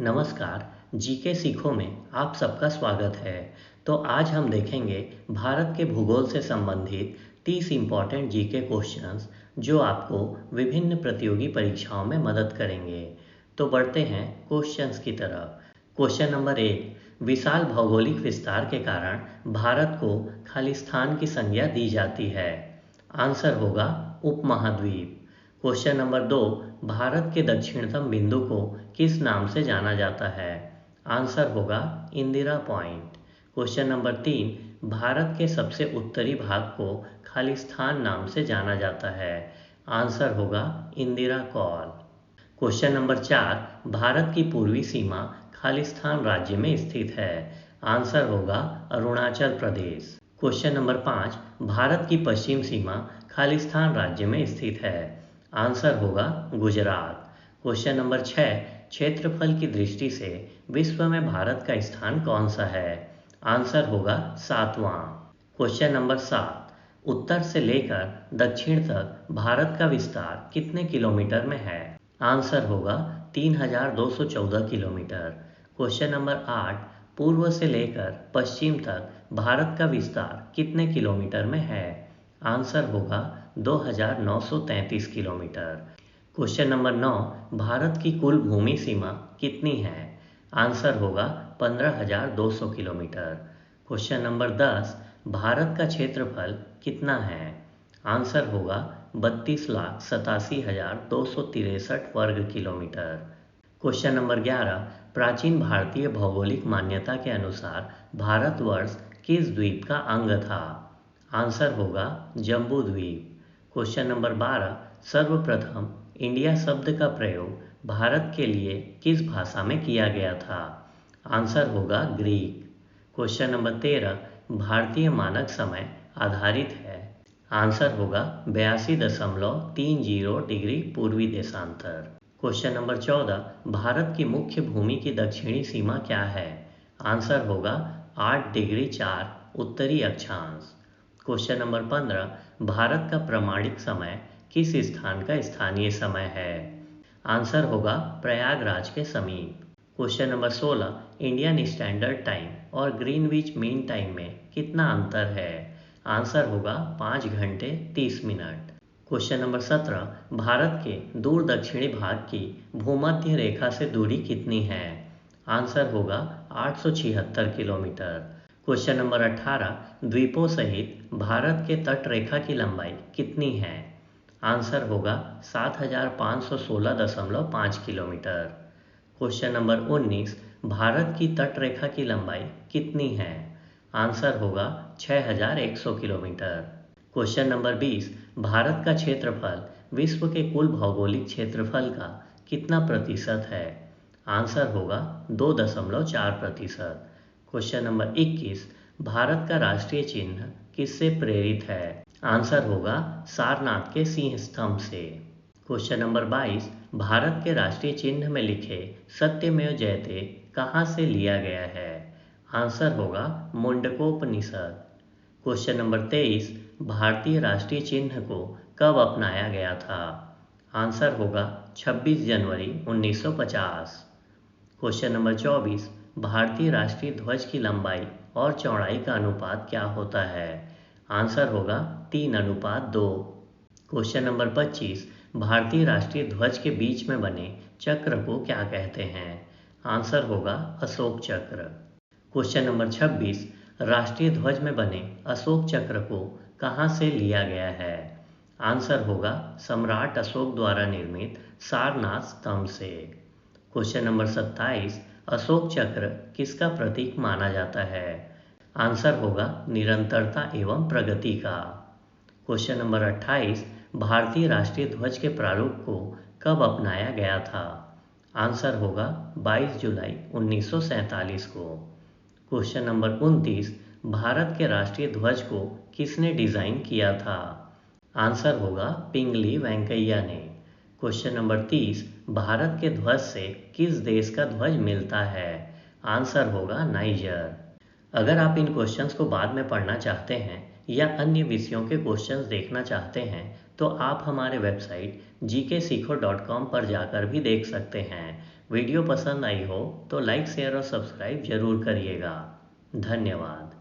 नमस्कार। जीके सीखो में आप सबका स्वागत है। तो आज हम देखेंगे भारत के भूगोल से संबंधित 30 इम्पॉर्टेंट जीके क्वेश्चंस जो आपको विभिन्न प्रतियोगी परीक्षाओं में मदद करेंगे। तो बढ़ते हैं क्वेश्चंस की तरफ। क्वेश्चन नंबर 1, विशाल भौगोलिक विस्तार के कारण भारत को खालिस्तान की संज्ञा दी जाती है। आंसर होगा उपमहाद्वीप। क्वेश्चन नंबर 2, भारत के दक्षिणतम बिंदु को किस नाम से जाना जाता है? आंसर होगा Indira point. Question number 3, Bharat के सबसे उत्तरी भाग को खालिस्तान नाम से जाना जाता है। आंसर होगा Indira call. Question number 4, Bharat की पूर्वी सीमा खालिस्तान राज्य में स्थित है। आंसर होगा अरुणाचल प्रदेश। क्वेश्चन नंबर 5, भारत की पश्चिम सीमा खालिस्तान राज्य में स्थित है। आंसर होगा गुजरात। क्वेश्चन नंबर 6, क्षेत्रफल की दृष्टि से विश्व में भारत का स्थान कौन सा है? आंसर होगा 7वां। क्वेश्चन नंबर 7, उत्तर से लेकर दक्षिण तक भारत का विस्तार कितने किलोमीटर में है? आंसर होगा 3214 किलोमीटर। क्वेश्चन नंबर 8, पूर्व से लेकर पश्चिम तक भारत का विस्तार कितने किलोमीटर में है? आंसर होगा 2933 किलोमीटर। क्वेश्चन नंबर 9, भारत की कुल भूमि सीमा कितनी है? आंसर होगा 15,200 किलोमीटर। क्वेश्चन नंबर 10, भारत का क्षेत्रफल कितना है? आंसर होगा 32,87,263 वर्ग किलोमीटर। क्वेश्चन नंबर 11, प्राचीन भारतीय भौगोलिक मान्यता के अनुसार भारतवर्ष किस द्वीप का अंग था? आंसर होगा जम्बू द्वीप। क्वेश्चन नंबर 12, सर्वप्रथम इंडिया शब्द का प्रयोग भारत के लिए किस भाषा में किया गया था? आंसर होगा ग्रीक। क्वेश्चन नंबर 13, भारतीय मानक समय आधारित है। आंसर होगा 82.30 डिग्री पूर्वी देशांतर। क्वेश्चन नंबर 14, भारत की मुख्य भूमि की दक्षिणी सीमा क्या है? आंसर होगा 8 डिग्री 4 उत्तरी अक्षांश। क्वेश्चन नंबर 15, भारत का प्रमाणिक समय किस स्थान का स्थानीय समय है? आंसर होगा प्रयागराज के समीप। Question number 16, Indian standard time और ग्रीनविच मीन टाइम में कितना अंतर है? आंसर होगा 5 घंटे 30 मिनट। क्वेश्चन नंबर 17, भारत के दूर दक्षिणी भाग की भूमध्य रेखा से दूरी कितनी है? आंसर होगा 876 किलोमीटर। क्वेश्चन नंबर 18, द्वीपों सहित भारत के तट रेखा की लंबाई कितनी है? आंसर होगा 7516.5 किलोमीटर। क्वेश्चन नंबर 19, भारत की तट रेखा की लंबाई कितनी है? आंसर होगा 6100 किलोमीटर। क्वेश्चन नंबर 20, भारत का क्षेत्रफल विश्व के कुल भौगोलिक क्षेत्रफल का कितना प्रतिशत है? आंसर होगा 2.4%। क्वेश्चन नंबर 21, भारत का राष्ट्रीय चिन्ह किससे प्रेरित है? आंसर होगा सारनाथ के सिंह स्तंभ से। क्वेश्चन नंबर 22, भारत के राष्ट्रीय चिन्ह में लिखे सत्यमेव जयते कहाँ से लिया गया है? आंसर होगा मुंडकोपनिषद। क्वेश्चन नंबर 23, भारतीय राष्ट्रीय चिन्ह को कब अपनाया गया था? आंसर होगा 26 जनवरी 1950। क्वेश्चन नंबर 24, भारतीय राष्ट्रीय ध्वज की लंबाई और चौड़ाई का अनुपात क्या होता है? आंसर होगा 3:2। क्वेश्चन नंबर 25, भारतीय राष्ट्रीय ध्वज के बीच में बने चक्र को क्या कहते हैं? आंसर होगा अशोक चक्र। क्वेश्चन नंबर 26, राष्ट्रीय ध्वज में बने अशोक चक्र को कहाँ से लिया गया है? आंसर होगा सम्राट अशोक द्वारा निर्मित सारनाथ स्तंभ से। क्वेश्चन नंबर 27, अशोक चक्र किसका प्रतीक माना जाता है? आंसर होगा निरंतरता एवं प्रगति का। क्वेश्चन नंबर 28, भारतीय राष्ट्रीय ध्वज के प्रारूप को कब अपनाया गया था? आंसर होगा 22 जुलाई 1947 को। क्वेश्चन नंबर 29, भारत के राष्ट्रीय ध्वज को किसने डिज़ाइन किया था? आंसर होगा पिंगली वेंकैया ने। क्वेश्चन नंबर 30, भारत के ध्वज से किस देश का ध्वज मिलता है? आंसर होगा नाइजर। अगर आप इन क्वेश्चंस को बाद में पढ़ना चाहते हैं या अन्य विषयों के क्वेश्चंस देखना चाहते हैं तो आप हमारे वेबसाइट gksikho.com पर जाकर भी देख सकते हैं। वीडियो पसंद आई हो तो लाइक शेयर और सब्सक्राइब जरूर करिएगा। धन्यवाद।